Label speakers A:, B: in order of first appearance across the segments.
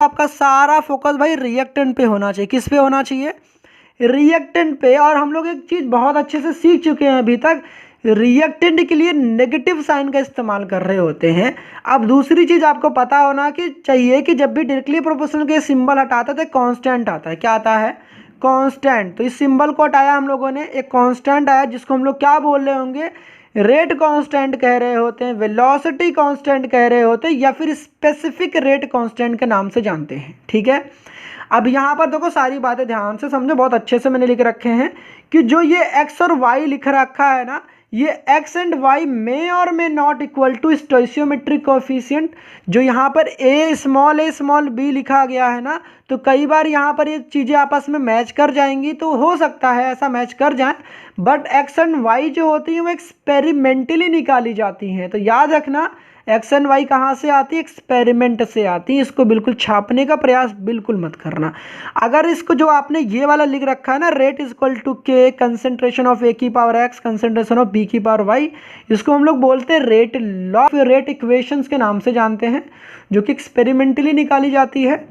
A: आपका सारा फोकस भाई रिएक्टेंट पे होना चाहिए। किस पे होना चाहिए? रिएक्टेंट पे। और हम लोग एक चीज़ बहुत अच्छे से सीख चुके हैं अभी तक, रिएक्टेंट के लिए नेगेटिव साइन का इस्तेमाल कर रहे होते हैं। अब दूसरी चीज़ आपको पता होना कि चाहिए कि जब भी डायरेक्टली प्रोपोर्शनल के सिंबल हटाते हैं तो कांस्टेंट आता है। क्या आता है? कांस्टेंट। तो इस सिंबल को हटाया हम लोगों ने, एक कांस्टेंट आया जिसको हम लोग क्या बोल रहे होंगे? रेट कांस्टेंट कह रहे होते हैं, वेलोसिटी कांस्टेंट कह रहे होते हैं, या फिर स्पेसिफिक रेट कांस्टेंट के नाम से जानते हैं। ठीक है। अब यहाँ पर देखो सारी बातें ध्यान से समझो, बहुत अच्छे से मैंने लिख रखे हैं कि जो ये x और y लिख रखा है ना, ये x एंड y मे और may not equal to stoichiometric coefficient. जो यहाँ पर a स्मॉल b लिखा गया है ना, तो कई बार यहाँ पर ये चीज़ें आपस में मैच कर जाएंगी, तो हो सकता है ऐसा मैच कर जाए, बट x एंड y जो होती हैं वो एक्सपेरिमेंटली निकाली जाती हैं। तो याद रखना, एक्स एंड वाई कहाँ से आती है? एक्सपेरिमेंट से आती है। इसको बिल्कुल छापने का प्रयास बिल्कुल मत करना। अगर इसको जो आपने ये वाला लिख रखा है ना, rate is equal to k concentration of A की power x concentration of B की पावर वाई, इसको हम लोग बोलते हैं रेट लॉ, रेट इक्वेशंस के नाम से जानते हैं, जो कि एक्सपेरिमेंटली निकाली जाती है।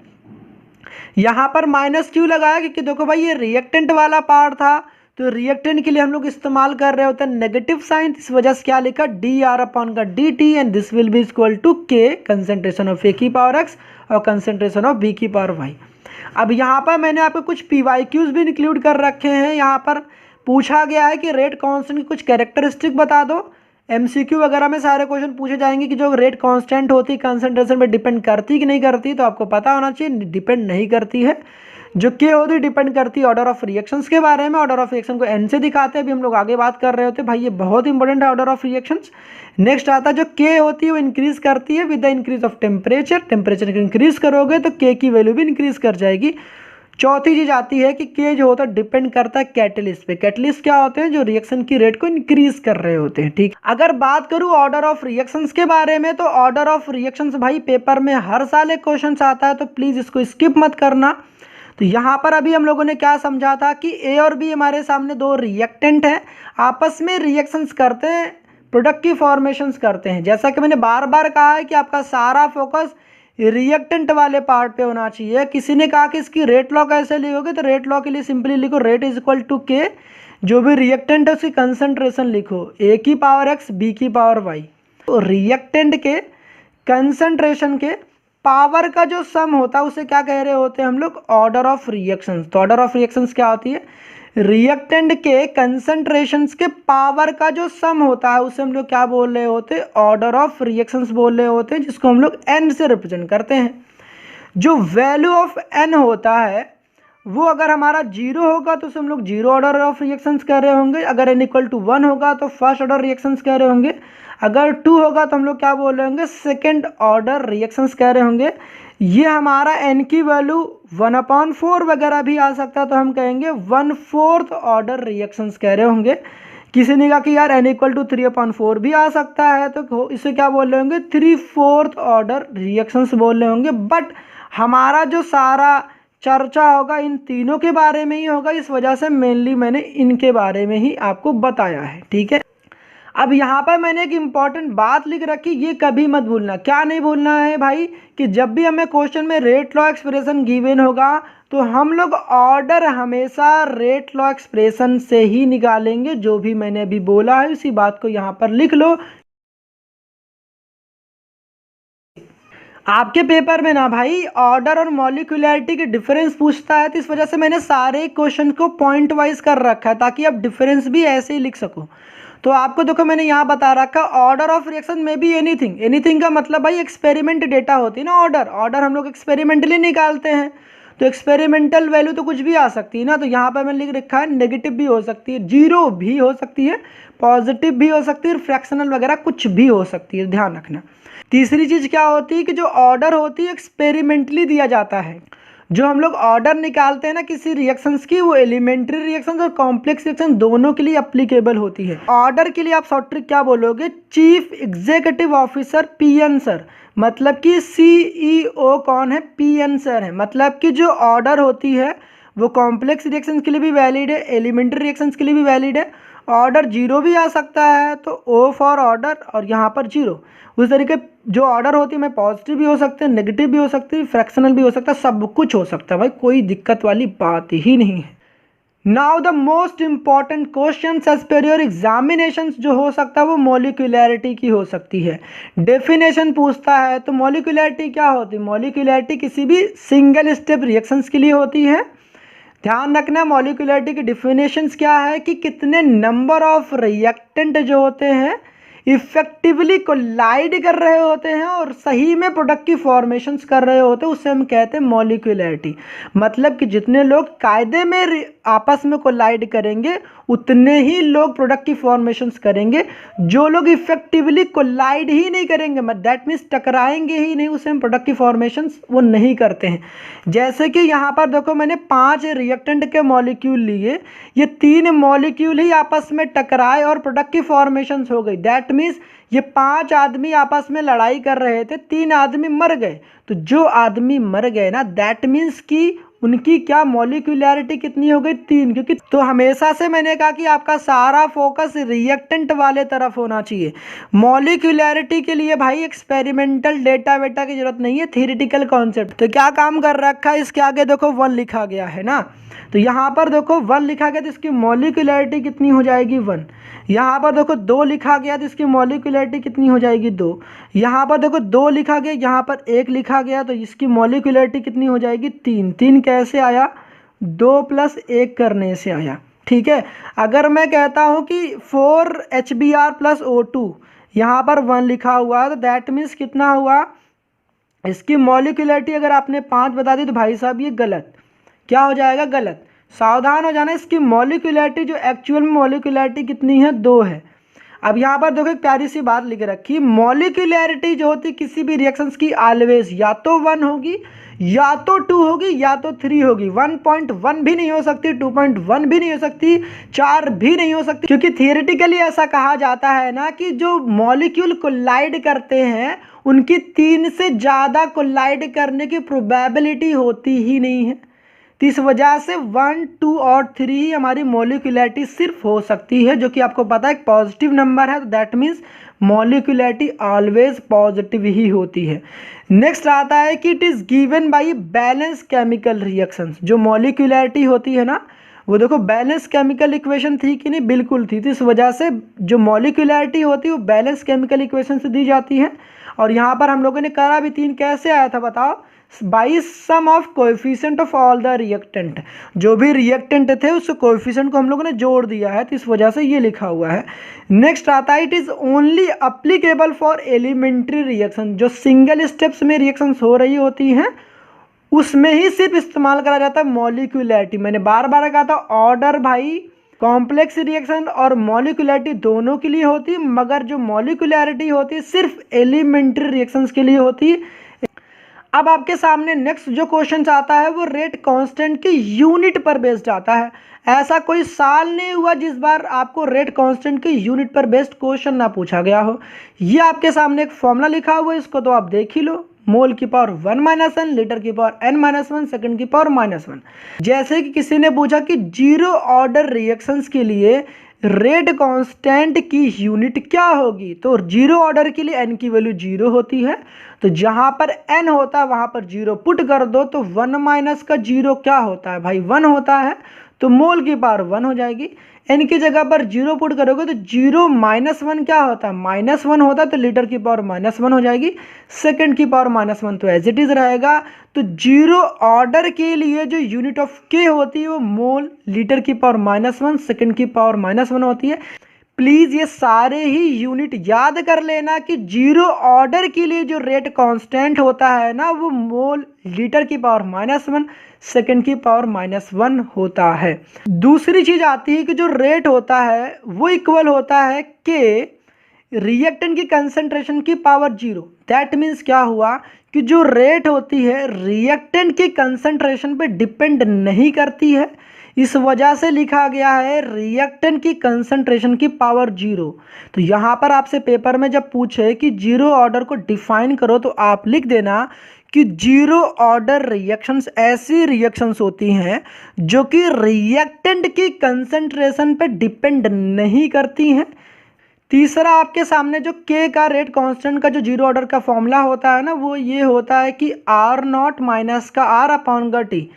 A: यहाँ पर माइनस क्यों लगाया? क्योंकि देखो भाई ये रिएक्टेंट वाला पार्ट था, तो रिएक्टेंट के लिए हम लोग इस्तेमाल कर रहे होते हैं नेगेटिव साइन, इस वजह से क्या लिखा? डी आर अपॉन का D T, and this will be equal to k concentration of A की पावर एक्स और कंसेंट्रेशन ऑफ बी की पावर वाई। अब यहाँ पर मैंने आपको कुछ पी वाई क्यूज भी इंक्लूड कर रखे हैं। यहाँ पर पूछा गया है कि रेट कांस्टेंट की कुछ कैरेक्टरिस्टिक बता दो। एमसीक्यू वगैरह में सारे क्वेश्चन पूछे जाएंगे कि जो रेट कांस्टेंट होती है कंसंट्रेशन पे डिपेंड करती कि नहीं करती, तो आपको पता होना चाहिए डिपेंड नहीं करती है। जो के होती है डिपेंड करती है ऑर्डर ऑफ रिएक्शंस के बारे में। ऑर्डर ऑफ रिएक्शन को एन से दिखाते हैं, अभी हम लोग आगे बात कर रहे होते हैं भाई, ये बहुत इंपॉर्टेंट है ऑर्डर ऑफ रिएक्शंस। नेक्स्ट आता है जो के होती है वो इंक्रीज करती है with the increase of temperature. Temperature को इंक्रीज करोगे तो के की वैल्यू भी इंक्रीज कर जाएगी। चौथी चीज आती है कि के जो होता है डिपेंड करता है कैटलिस्ट पे। कैटलिस्ट क्या होते हैं? जो रिएक्शन की रेट को इंक्रीज कर रहे होते हैं। ठीक। अगर बात करूं ऑर्डर ऑफ रिएक्शंस के बारे में, तो ऑर्डर ऑफ रिएक्शंस भाई पेपर में हर साल एक क्वेश्चन आता है, तो प्लीज इसको स्किप मत करना। तो यहाँ पर अभी हम लोगों ने क्या समझा था कि ए और बी हमारे सामने दो रिएक्टेंट हैं, आपस में रिएक्शंस करते हैं, प्रोडक्ट की फॉर्मेशंस करते हैं। जैसा कि मैंने बार बार कहा है कि आपका सारा फोकस रिएक्टेंट वाले पार्ट पे होना चाहिए। किसी ने कहा कि इसकी रेट लॉ कैसे लिखोगे, तो रेट लॉ के लिए सिंपली लिखो रेट इज इक्वल टू के, जो भी रिएक्टेंट है उसकी कंसंट्रेशन लिखो ए की पावर एक्स बी की पावर वाई। तो रिएक्टेंट के कंसंट्रेशन के पावर का जो सम होता है उसे क्या कह रहे होते हैं हम लोग? Order of reactions. तो ऑर्डर ऑफ रिएक्शंस क्या होती है? रिएक्टेंट के कंसंट्रेशंस के पावर का जो सम होता है उसे हम लोग क्या बोल रहे होते हैं? ऑर्डर ऑफ रिएक्शंस बोल रहे होते हैं, जिसको हम लोग एन से रिप्रेजेंट करते हैं। जो वैल्यू ऑफ एन होता है वो अगर हमारा जीरो होगा तो उसे हम लोग जीरो ऑर्डर ऑफ रिएक्शंस कह रहे होंगे। अगर एन इक्वल टू 1 होगा तो फर्स्ट ऑर्डर रिएक्शंस कह रहे होंगे। अगर 2 होगा तो हम लोग क्या बोल रहे होंगे? सेकेंड ऑर्डर रिएक्शंस कह रहे होंगे। ये हमारा एन की वैल्यू 1/4 वगैरह भी आ सकता है, तो हम कहेंगे 1/4 ऑर्डर रिएक्शंस कह रहे होंगे। किसी ने कहा कि यार एन इक्वल टू 3/4 भी आ सकता है, तो इसे क्या बोल रहे होंगे? 3/4 ऑर्डर रिएक्शंस बोल रहे होंगे। बट हमारा जो सारा चर्चा होगा इन तीनों के बारे में ही होगा, इस वजह से मेनली मैंने इनके बारे में ही आपको बताया है। ठीक है। अब यहाँ पर मैंने एक इंपॉर्टेंट बात लिख रखी, ये कभी मत भूलना। क्या नहीं भूलना है भाई? कि जब भी हमें क्वेश्चन में रेट लॉ एक्सप्रेशन गिवन होगा तो हम लोग ऑर्डर हमेशा रेट लॉ एक्सप्रेशन से ही निकालेंगे। जो भी मैंने अभी बोला है उसी बात को यहाँ पर लिख लो। आपके पेपर में ना भाई ऑर्डर और मॉलिक्यूलरिटी के डिफरेंस पूछता है, तो इस वजह से मैंने सारे क्वेश्चन को पॉइंट वाइज कर रखा है ताकि आप डिफरेंस भी ऐसे ही लिख सको। तो आपको देखो मैंने यहाँ बता रखा ऑर्डर ऑफ रिएक्शन में भी एनीथिंग। एनीथिंग का मतलब भाई एक्सपेरिमेंट डेटा होती है ना। ऑर्डर हम लोग एक्सपेरिमेंटली निकालते हैं, तो एक्सपेरिमेंटल वैल्यू तो कुछ भी आ सकती है ना। तो यहाँ पर मैंने लिख रखा है नेगेटिव भी हो सकती है, जीरो भी हो सकती है, पॉजिटिव भी हो सकती है, फ्रैक्शनल वगैरह कुछ भी हो सकती है, ध्यान रखना। तीसरी चीज़ क्या होती है कि जो ऑर्डर होती है एक्सपेरिमेंटली दिया जाता है। जो हम लोग ऑर्डर निकालते हैं ना किसी रिएक्शंस की, वो एलिमेंट्री रिएक्शंस और कॉम्प्लेक्स रिएक्शन दोनों के लिए अप्लीकेबल होती है। ऑर्डर के लिए आप शॉर्ट ट्रिक क्या बोलोगे? Chief executive officer PN sir. मतलब कि सीईओ कौन है? पीएन सर है। मतलब कि जो ऑर्डर होती है वो कॉम्प्लेक्स रिएक्शंस के लिए भी वैलिड है, एलिमेंट्री रिएक्शंस के लिए भी वैलिड है। ऑर्डर जीरो भी आ सकता है, तो ओ फॉर ऑर्डर और यहाँ पर जीरो। उस तरीके जो ऑर्डर होती है मैं पॉजिटिव भी हो सकते हैं, नेगेटिव भी हो सकती है, फ्रैक्शनल भी हो सकता है, सब कुछ हो सकता है भाई, कोई दिक्कत वाली बात ही नहीं है। Now the most important question as per your examination जो हो सकता है वो मॉलिक्यूलैरिटी की हो सकती है। डेफिनेशन पूछता है तो मॉलिक्यूलैरिटी क्या होती है? मॉलिक्यूलैरिटी किसी भी सिंगल स्टेप रिएक्शंस के लिए होती है। ध्यान रखना मॉलिक्यूलैरिटी की डिफिनेशंस क्या है कि कितने नंबर ऑफ रिएक्टेंट जो होते हैं इफेक्टिवली कोलाइड कर रहे होते हैं और सही में प्रोडक्ट की फॉर्मेशंस कर रहे होते हैं, उससे हम कहते हैं मॉलिक्यूलैरिटी। मतलब कि जितने लोग कायदे में आपस में कोलाइड करेंगे उतने ही लोग प्रोडक्ट की फॉर्मेशंस करेंगे। जो लोग इफेक्टिवली कोलाइड ही नहीं करेंगे, दैट मीन्स टकराएंगे ही नहीं, उससे हम प्रोडक्ट की फॉर्मेशंस वो नहीं करते हैं। जैसे कि यहाँ पर देखो मैंने 5 रिएक्टेंट के मॉलिक्यूल लिए, ये 3 मॉलिक्यूल ही आपस में टकराए और प्रोडक्ट की फॉर्मेशंस हो गई। दैट मीन्स ये 5 आदमी आपस में लड़ाई कर रहे थे, 3 आदमी मर गए। तो जो आदमी मर गए ना, दैट मीन्स कि उनकी क्या मॉलिक्यूलैरिटी कितनी हो गई? 3। क्योंकि तो हमेशा से मैंने कहा कि आपका सारा फोकस रिएक्टेंट वाले तरफ होना चाहिए। मॉलिक्यूलैरिटी के लिए भाई एक्सपेरिमेंटल डेटा वेटा की जरूरत नहीं है, थ्योरेटिकल कॉन्सेप्ट। तो क्या काम कर रखा है, इसके आगे देखो 1 लिखा गया है ना, तो यहाँ पर देखो 1 लिखा गया तो इसकी मॉलिक्यूलैरिटी कितनी हो जाएगी? 1। यहाँ पर देखो 2 लिखा गया तो इसकी मॉलिक्यूलैरिटी कितनी हो जाएगी? 2। यहाँ पर देखो 2 लिखा गया, यहाँ पर 1 लिखा गया तो इसकी मॉलिक्यूलैरिटी कितनी हो जाएगी? 3। 3 कैसे आया? 2 + 1 करने से आया। ठीक है, अगर मैं कहता हूँ कि 4HBr + O2, यहाँ पर 1 लिखा हुआ है तो दैट मीन्स कितना हुआ? इसकी मॉलिक्यूलैरिटी अगर आपने 5 बता दी तो भाई साहब ये गलत। क्या हो जाएगा? गलत। सावधान हो जाना, इसकी मॉलिक्यूलैरिटी जो एक्चुअल में मॉलिक्यूलैरिटी कितनी है? 2 है। अब यहाँ पर देखो एक प्यारी सी बात लिख रखी, मॉलिक्यूलैरिटी जो होती किसी भी रिएक्शंस की ऑलवेज या तो 1 होगी, या तो 2 होगी, या तो 3 होगी। 1.1 भी नहीं हो सकती, 2.1 भी नहीं हो सकती, 4 भी नहीं हो सकती। क्योंकि थियोरेटिकली ऐसा कहा जाता है ना कि जो मॉलिक्यूल कोलाइड करते हैं उनकी 3 से ज़्यादा कोलाइड करने की प्रोबेबिलिटी होती ही नहीं है। तो इस वजह से 1, 2 और 3 ही हमारी मॉलिक्यूलैरिटी सिर्फ हो सकती है, जो कि आपको पता है एक पॉजिटिव नंबर है, तो दैट मीन्स मॉलिक्यूलैरिटी ऑलवेज पॉजिटिव ही होती है। नेक्स्ट आता है कि it is given by balance chemical reactions. जो मॉलिक्यूलैरिटी होती है ना, वो देखो बैलेंस केमिकल इक्वेशन थी कि नहीं? बिल्कुल थी। तो इस वजह से जो मॉलिक्यूलैरिटी होती है वो बैलेंस केमिकल इक्वेशन से दी जाती है। और यहाँ पर हम लोगों ने करा भी 3, कैसे आया था बताओ? By sum of coefficient of all the reactant. जो भी रिएक्टेंट थे उस कोएफिशिएंट को हम लोगों ने जोड़ दिया है, तो इस वजह से ये लिखा हुआ है। नेक्स्ट आता है it is only applicable for elementary reaction. जो सिंगल स्टेप्स में रिएक्शंस हो रही होती हैं उसमें ही सिर्फ इस्तेमाल करा जाता है मॉलिक्यूलैरिटी। मैंने बार बार कहा था ऑर्डर भाई कॉम्प्लेक्स रिएक्शन और मॉलिक्यूलैरिटी दोनों के लिए होती है, मगर जो मॉलिक्यूलैरिटी होती है सिर्फ एलिमेंट्री रिएक्शंस के लिए होती है। अब आपके सामने नेक्स्ट जो क्वेश्चन आता है वो रेट कांस्टेंट की यूनिट पर बेस्ड आता है। ऐसा कोई साल नहीं हुआ जिस बार आपको रेट कांस्टेंट की यूनिट पर बेस्ड क्वेश्चन ना पूछा गया हो। ये आपके सामने एक फॉर्मूला लिखा हुआ है, इसको तो आप देख ही लो। मोल की पावर 1 - 1, लीटर की पावर n-1, सेकंड की पावर -1। जैसे कि किसी ने पूछा कि 0 ऑर्डर रिएक्शंस के लिए रेट कांस्टेंट की यूनिट क्या होगी, तो 0 ऑर्डर के लिए n की वैल्यू 0 होती है, तो जहां पर n होता है वहां पर 0 पुट कर दो, तो 1 - का 0 क्या होता है भाई? 1 होता है, तो मोल की पावर 1 हो जाएगी। n की जगह पर 0 पुट करोगे तो 0 - 1 क्या होता है? -1 होता है, तो लीटर की पावर -1 हो जाएगी, सेकंड की पावर -1 तो एज इट इज रहेगा। तो 0 ऑर्डर के लिए जो यूनिट ऑफ k होती है वो मोल, लीटर की पावर -1, सेकंड की पावर -1 होती है। प्लीज़ ये सारे ही यूनिट याद कर लेना कि 0 ऑर्डर के लिए जो रेट कांस्टेंट होता है ना वो मोल, लीटर की पावर -1, सेकंड की पावर -1 होता है। दूसरी चीज़ आती है कि जो रेट होता है वो इक्वल होता है के रिएक्टेंट की कंसंट्रेशन की पावर 0। दैट मीन्स क्या हुआ कि जो रेट होती है रिएक्टेंट की कंसंट्रेशन पे डिपेंड नहीं करती है, इस वजह से लिखा गया है रिएक्टेंट की कंसंट्रेशन की पावर 0। तो यहाँ पर आपसे पेपर में जब पूछे कि 0 ऑर्डर को डिफाइन करो तो आप लिख देना कि 0 ऑर्डर रिएक्शंस ऐसी रिएक्शंस होती हैं जो कि रिएक्टेंट की कंसंट्रेशन पे डिपेंड नहीं करती हैं। तीसरा आपके सामने जो के का रेट कांस्टेंट का जो जीरो ऑर्डर का फॉर्मूला होता है ना, वो ये होता है कि आर नॉट माइनस का आर अपॉन का टी।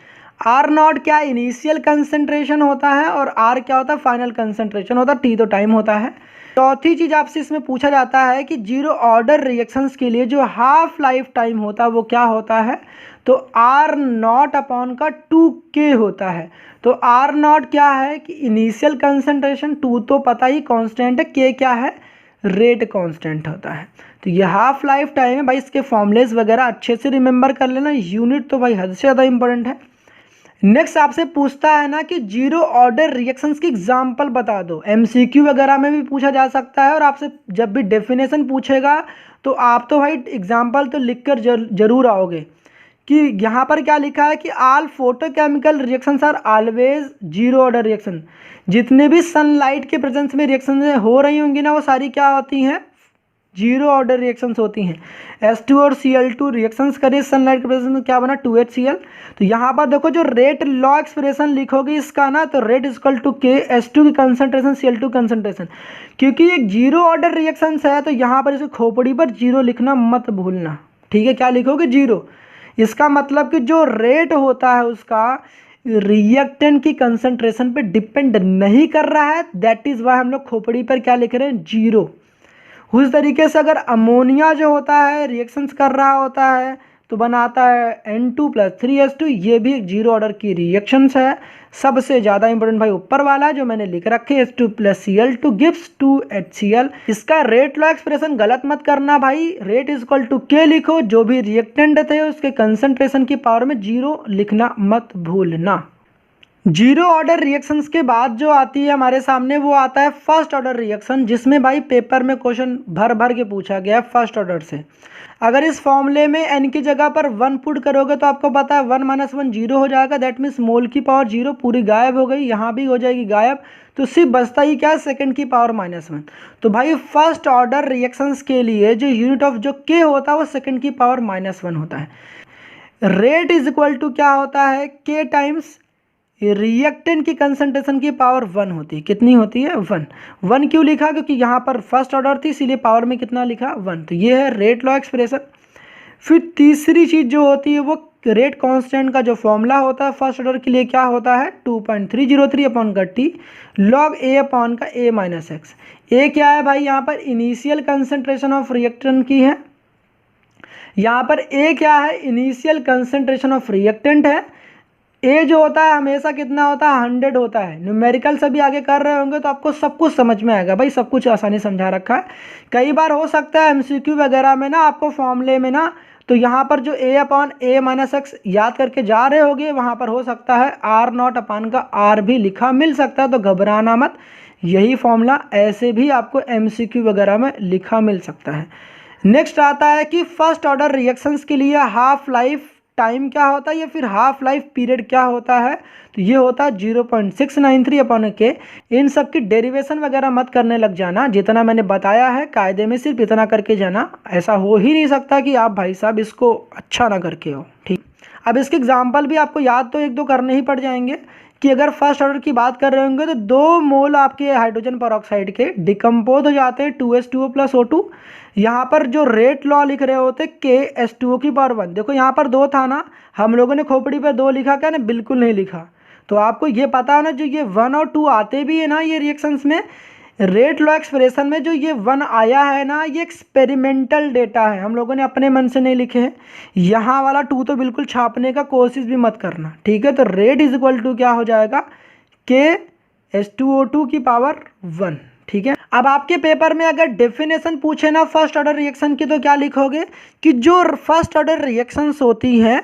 A: आर नॉट क्या इनिशियल कंसंट्रेशन होता है और आर क्या होता है फाइनल कंसंट्रेशन होता है, टी तो टाइम होता है। चौथी चीज़ आपसे इसमें पूछा जाता है कि जीरो ऑर्डर रिएक्शंस के लिए जो हाफ लाइफ टाइम होता है वो क्या होता है, तो आर नॉट अपॉन का 2K होता है। तो आर नॉट क्या है कि इनिशियल कंसंट्रेशन, 2 तो पता ही कांस्टेंट है, के क्या है रेट कांस्टेंट होता है। तो ये हाफ लाइफ टाइम है भाई, इसके फॉर्मूलेस वगैरह अच्छे से रिमेंबर कर लेना, यूनिट तो भाई हद से ज़्यादा इंपॉर्टेंट है। नेक्स्ट आपसे पूछता है ना कि जीरो ऑर्डर रिएक्शंस की एग्जांपल बता दो, एमसीक्यू वगैरह में भी पूछा जा सकता है और आपसे जब भी डेफिनेशन पूछेगा तो आप तो भाई एग्जांपल तो लिख कर जरूर आओगे कि यहाँ पर क्या लिखा है कि all photochemical reactions are always zero order reaction. जितने भी सनलाइट के प्रेजेंस में रिएक्शन हो रही होंगी ना, वो सारी क्या होती हैं जीरो ऑर्डर रिएक्शंस होती हैं। H2 और Cl2 रिएक्शंस करिए सनलाइट के प्रेजेंस में, क्या बना 2HCl। तो यहाँ पर देखो जो रेट लॉ एक्सप्रेशन लिखोगे इसका ना, तो रेट इक्वल टू के H2 की कंसंट्रेशन Cl2 कंसंट्रेशन, क्योंकि एक जीरो ऑर्डर रिएक्शंस है तो यहाँ पर इसको खोपड़ी पर जीरो लिखना मत भूलना, ठीक है। क्या लिखोगे जीरो, इसका मतलब कि जो रेट होता है उसका रिएक्टेंट की कंसंट्रेशन पे डिपेंड नहीं कर रहा है, दैट इज वाई हम लोग खोपड़ी पर क्या लिख रहे हैं जीरो। उस तरीके से अगर अमोनिया जो होता है रिएक्शंस कर रहा होता है तो बनाता है N2 + 3H2, ये भी एक जीरो ऑर्डर की रिएक्शंस है। सबसे ज़्यादा इंपॉर्टेंट भाई ऊपर वाला जो मैंने लिख रखे H2 + Cl2 गिव्स 2HCl। इसका रेट लॉ एक्सप्रेशन गलत मत करना भाई, रेट इक्वल टू के लिखो, जो भी रिएक्टेंट थे उसके कंसंट्रेशन की पावर में जीरो लिखना मत भूलना। जीरो ऑर्डर रिएक्शंस के बाद जो आती है हमारे सामने वो आता है फर्स्ट ऑर्डर रिएक्शन, जिसमें भाई पेपर में क्वेश्चन भर भर के पूछा गया है फर्स्ट ऑर्डर से। अगर इस फॉर्मूले में एन की जगह पर 1 पुट करोगे तो आपको पता है 1 - 1 जीरो हो जाएगा, दैट मीन्स मोल की पावर जीरो पूरी गायब हो गई, यहाँ भी हो जाएगी गायब, तो सिर्फ बचता ही क्या है सेकेंड की पावर -1। तो भाई फर्स्ट ऑर्डर रिएक्शंस के लिए जो यूनिट ऑफ जो के होता है वो सेकेंड की पावर -1 होता है। रेट इज इक्वल टू क्या होता है के टाइम्स रिएक्टेंट की कंसंट्रेशन की पावर 1 होती है। कितनी होती है 1। 1 क्यों लिखा, क्योंकि यहाँ पर फर्स्ट ऑर्डर थी इसीलिए पावर में कितना लिखा 1। तो ये है रेट लॉ एक्सप्रेशन। फिर तीसरी चीज़ जो होती है वो रेट कांस्टेंट का जो फॉर्मूला होता है फर्स्ट ऑर्डर के लिए क्या होता है 2.303 अपॉन का टी लॉग ए अपॉन का a - x। ए क्या है भाई यहाँ पर इनिशियल कंसंट्रेशन ऑफ रिएक्टेंट की है, यहाँ पर ए क्या है इनिशियल कंसंट्रेशन ऑफ रिएक्टेंट है। ए जो होता है हमेशा कितना होता है 100 होता है। न्यूमेरिकल से भी आगे कर रहे होंगे तो आपको सब कुछ समझ में आएगा भाई, सब कुछ आसानी समझा रखा है। कई बार हो सकता है एमसीक्यू वगैरह में ना आपको फॉर्मूले में ना, तो यहाँ पर जो a अपॉन a - x याद करके जा रहे होगे वहाँ पर हो सकता है आर नॉट अपॉन का आर भी लिखा मिल सकता है, तो घबराना मत, यही फॉर्मूला ऐसे भी आपको एमसीक्यू वगैरह में लिखा मिल सकता है। नेक्स्ट आता है कि फर्स्ट ऑर्डर रिएक्शंस के लिए हाफ लाइफ टाइम क्या होता है या फिर हाफ लाइफ पीरियड क्या होता है, तो ये होता है 0.693 अपॉन के। इन सब की डेरिवेशन वगैरह मत करने लग जाना, जितना मैंने बताया है कायदे में सिर्फ इतना करके जाना, ऐसा हो ही नहीं सकता कि आप भाई साहब इसको अच्छा ना करके हो, ठीक। अब इसके एग्जाम्पल भी आपको याद तो 1-2 करने ही पड़ जाएंगे कि अगर फर्स्ट ऑर्डर की बात कर रहे होंगे तो 2 मोल आपके हाइड्रोजन पेरोक्साइड के डिकम्पोज हो जाते हैं 2H2O + O2। यहाँ पर जो रेट लॉ लिख रहे होते के H2O की पावर 1, देखो यहाँ पर 2 था ना, हम लोगों ने खोपड़ी पर 2 लिखा क्या ना, बिल्कुल नहीं लिखा। तो आपको ये पता है ना जो ये 1 और 2 आते भी है ना ये रिएक्शंस में, रेट लॉ एक्सप्रेशन में जो ये 1 आया है ना ये एक्सपेरिमेंटल डेटा है, हम लोगों ने अपने मन से नहीं लिखे हैं। यहाँ वाला 2 तो बिल्कुल छापने का कोशिश भी मत करना, ठीक है। तो रेट इज इक्वल टू क्या हो जाएगा के H2O2 की पावर 1, ठीक है। अब आपके पेपर में अगर डेफिनेशन पूछे ना फर्स्ट ऑर्डर रिएक्शन की तो क्या लिखोगे कि जो फर्स्ट ऑर्डर रिएक्शंस होती हैं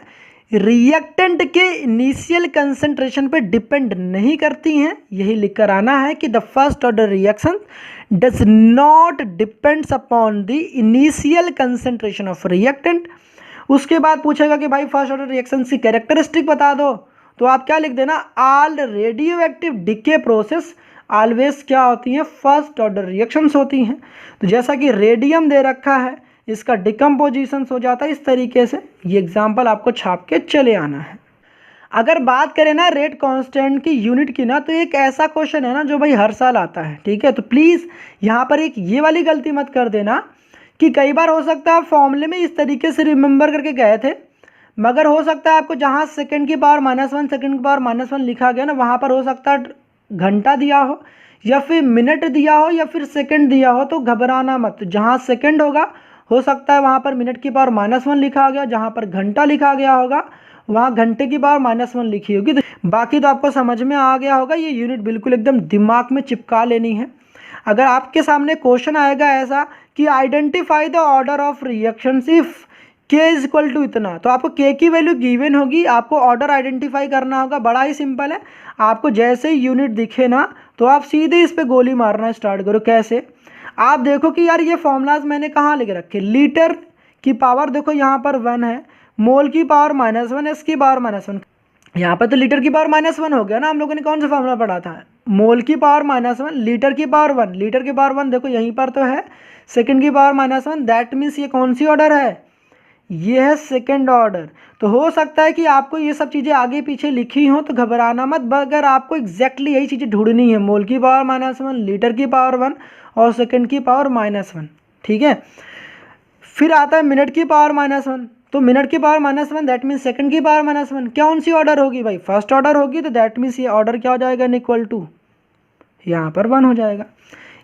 A: रिएक्टेंट के इनिशियल कंसंट्रेशन पे डिपेंड नहीं करती हैं, यही लिखकर आना है कि the first order reaction does not depends upon the initial concentration of reactant. उसके बाद पूछेगा कि भाई फर्स्ट ऑर्डर रिएक्शन की कैरेक्टरिस्टिक बता दो, तो आप क्या लिख देना all radio active decay process always क्या होती हैं फर्स्ट ऑर्डर रिएक्शंस होती हैं। तो जैसा कि रेडियम दे रखा है इसका डिकम्पोजिशन हो जाता है इस तरीके से, ये एग्जाम्पल आपको छाप के चले आना है। अगर बात करें ना रेट कांस्टेंट की यूनिट की ना, तो एक ऐसा क्वेश्चन है ना जो भाई हर साल आता है, ठीक है। तो प्लीज़ यहाँ पर एक ये वाली गलती मत कर देना कि कई बार हो सकता है फॉर्मूले में इस तरीके से रिमेंबर करके गए थे, मगर हो सकता है आपको जहाँ सेकंड की पावर -1 सेकंड की पावर -1 लिखा गया ना, वहाँ पर हो सकता है घंटा दिया हो या फिर मिनट दिया हो या फिर सेकंड दिया हो। तो घबराना मत, जहाँ सेकंड होगा हो सकता है वहाँ पर मिनट की पावर -1 लिखा गया, जहाँ पर घंटा लिखा गया होगा वहाँ घंटे की पावर -1 लिखी होगी। तो बाकी तो आपको समझ में आ गया होगा, ये यूनिट बिल्कुल एकदम दिमाग में चिपका लेनी है। अगर आपके सामने क्वेश्चन आएगा ऐसा कि identify the order of reactions if के इज इक्वल टू इतना, तो आपको के की वैल्यू गिवन होगी, आपको ऑर्डर आइडेंटिफाई करना होगा। बड़ा ही सिंपल है, आपको जैसे ही यूनिट दिखे ना तो आप सीधे इस पर गोली मारना स्टार्ट करो। कैसे, आप देखो कि यार ये फॉर्मूलाज मैंने कहाँ लिख रखे। लीटर की पावर देखो यहाँ पर 1 है, मोल की पावर -1, एस की पावर -1। यहाँ पर तो लीटर की पावर -1 हो गया ना, हम लोगों ने कौन सा फॉर्मूला पढ़ा था, मोल की पावर -1, लीटर की पावर 1, लीटर की पावर 1 देखो यहीं पर तो है, सेकंड की पावर -1, दैट मीन्स ये कौन सी ऑर्डर है, ये है सेकंड ऑर्डर। तो हो सकता है कि आपको ये सब चीज़ें आगे पीछे लिखी हों, तो घबराना मत, अगर आपको एग्जैक्टली यही चीज़ें ढूंढनी है, मोल की पावर -1, लीटर की पावर 1 और सेकंड की पावर -1, ठीक है। फिर आता है मिनट की पावर -1, तो मिनट की पावर -1 दैट मीन्स सेकंड की पावर -1, कौन सी ऑर्डर होगी भाई, फर्स्ट ऑर्डर होगी। तो दैट मीन्स ये ऑर्डर क्या हो जाएगा, इक्वल टू यहाँ पर 1 हो जाएगा।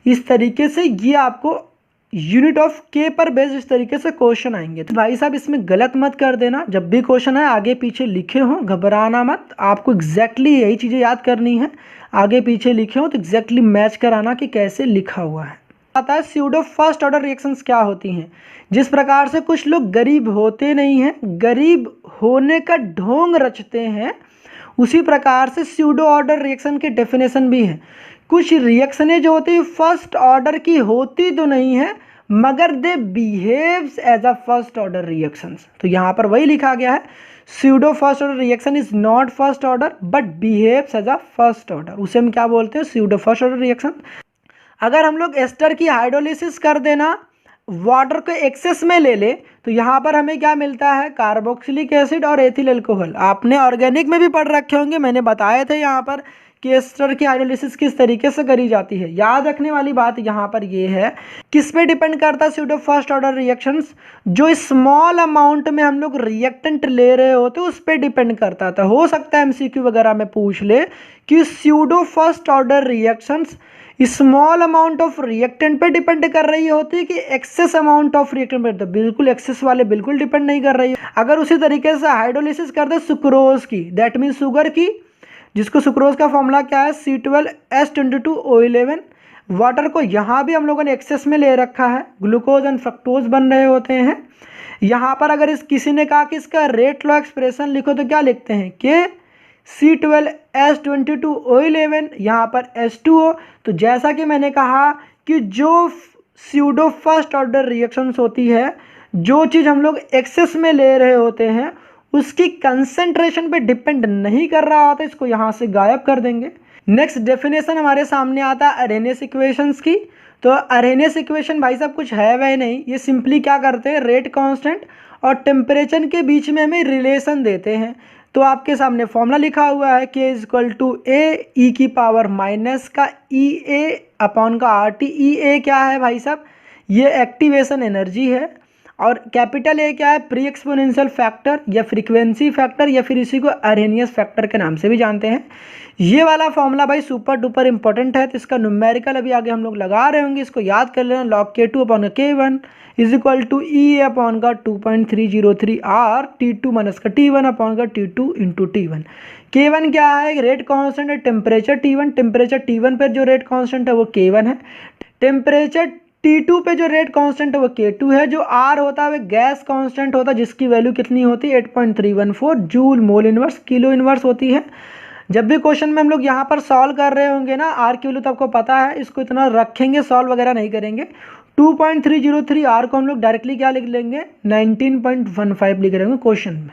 A: इस तरीके से ये आपको यूनिट ऑफ के पर बेस्ड इस तरीके से क्वेश्चन आएंगे। तो भाई साहब इसमें गलत मत कर देना, जब भी क्वेश्चन आए आगे पीछे लिखे हो, घबराना मत, आपको एग्जैक्टली यही चीज़ें याद करनी है, आगे पीछे लिखे हो तो एग्जैक्टली मैच कराना कि कैसे लिखा हुआ है। आता है स्यूडो फर्स्ट ऑर्डर रिएक्शंस क्या होती हैं। जिस प्रकार से कुछ लोग गरीब होते नहीं हैं, गरीब होने का ढोंग रचते हैं, उसी प्रकार से स्यूडो ऑर्डर रिएक्शन की डेफिनेशन भी है। कुछ रिएक्शनें जो होती है फर्स्ट ऑर्डर की होती तो नहीं है, मगर they behaves as a first order reactions. तो यहाँ पर वही लिखा गया है, pseudo first order reaction is not first order but behaves as a first order, उसे हम क्या बोलते हैं, स्यूडो फर्स्ट ऑर्डर रिएक्शन। अगर हम लोग एस्टर की हाइड्रोलिसिस कर देना, वाटर को एक्सेस में ले ले, तो यहाँ पर हमें क्या मिलता है, कार्बोक्सिलिक एसिड और एथिल अल्कोहल। आपने ऑर्गेनिक में भी पढ़ रखे होंगे, मैंने बताए थे यहाँ पर कि एस्टर की हाइड्रोलिसिस किस तरीके से करी जाती है। याद रखने वाली बात यहाँ पर ये है, किस पे डिपेंड करता है स्यूडो फर्स्ट ऑर्डर रिएक्शंस, जो स्मॉल अमाउंट में हम लोग रिएक्टेंट ले रहे होते उस पर डिपेंड करता था। हो सकता है एमसीक्यू वगैरह में पूछ ले कि pseudo first order reactions small amount of reactant पे डिपेंड कर रही होती है कि एक्सेस अमाउंट ऑफ रिएक्टेंट पे, तो बिल्कुल एक्सेस वाले बिल्कुल डिपेंड नहीं कर रही है। अगर उसी तरीके से हाइड्रोलिसिस कर दे सुक्रोज की, दैट मीन्स शुगर की, जिसको सुक्रोज का फॉर्मूला क्या है, C12H22O11। वाटर को यहाँ भी हम लोगों ने एक्सेस में ले रखा है, ग्लूकोज एंड फ्रक्टोज बन रहे होते हैं। यहाँ पर अगर किसी ने कहा कि इसका रेट लॉ एक्सप्रेशन लिखो, तो क्या लिखते हैं कि C12H22O11, यहाँ पर H2O। तो जैसा कि मैंने कहा कि जो स्यूडो फर्स्ट ऑर्डर रिएक्शंस होती है, जो चीज़ हम लोग एक्सेस में ले रहे होते हैं उसकी कंसेंट्रेशन पे डिपेंड नहीं कर रहा होता, इसको यहाँ से गायब कर देंगे। नेक्स्ट डेफिनेशन हमारे सामने आता है अरेनियस इक्वेशंस की। तो अरेनियस इक्वेशन भाई साहब कुछ है वह नहीं, ये सिंपली क्या करते हैं, रेट कांस्टेंट और टेम्परेचर के बीच में हमें रिलेशन देते हैं। तो आपके सामने फॉर्मूला लिखा हुआ है K इक्वल टू ए ई की पावर माइनस का ई ए अपॉन का आर टी। ई ए क्या है भाई साहब, ये एक्टिवेशन एनर्जी है, और कैपिटल ए क्या है, प्री एक्सपोनेंशियल फैक्टर या फ्रीक्वेंसी फैक्टर, या फिर इसी को अरेनियस फैक्टर के नाम से भी जानते हैं। ये वाला फॉर्मूला भाई सुपर डुपर इंपॉर्टेंट है, तो इसका न्यूमेरिकल अभी आगे हम लोग लगा रहे होंगे, इसको याद कर लेना। Log K2 upon K1 is equal to E upon का 2.303 आर T2 माइनस का T1 अपॉन का T2 इंटू T1। K1 क्या है, रेट कांस्टेंट है, टेम्परेचर T1, टेम्परेचर T1 पर जो रेट कांस्टेंट है वो K1 है, टेम्परेचर T2 पे जो रेट कांस्टेंट है वो K2 है, जो R होता है वो गैस कांस्टेंट होता है, जिसकी वैल्यू कितनी होती है 8.314 joule mole inverse kilo inverse होती है। जब भी क्वेश्चन में हम लोग यहाँ पर सॉल्व कर रहे होंगे ना, R की वैल्यू तो आपको पता है, इसको इतना रखेंगे, सॉल्व वगैरह नहीं करेंगे। 2.303 R को हम लोग डायरेक्टली क्या लिख लेंगे, 19.15 लिख रहे होंगे क्वेश्चन में।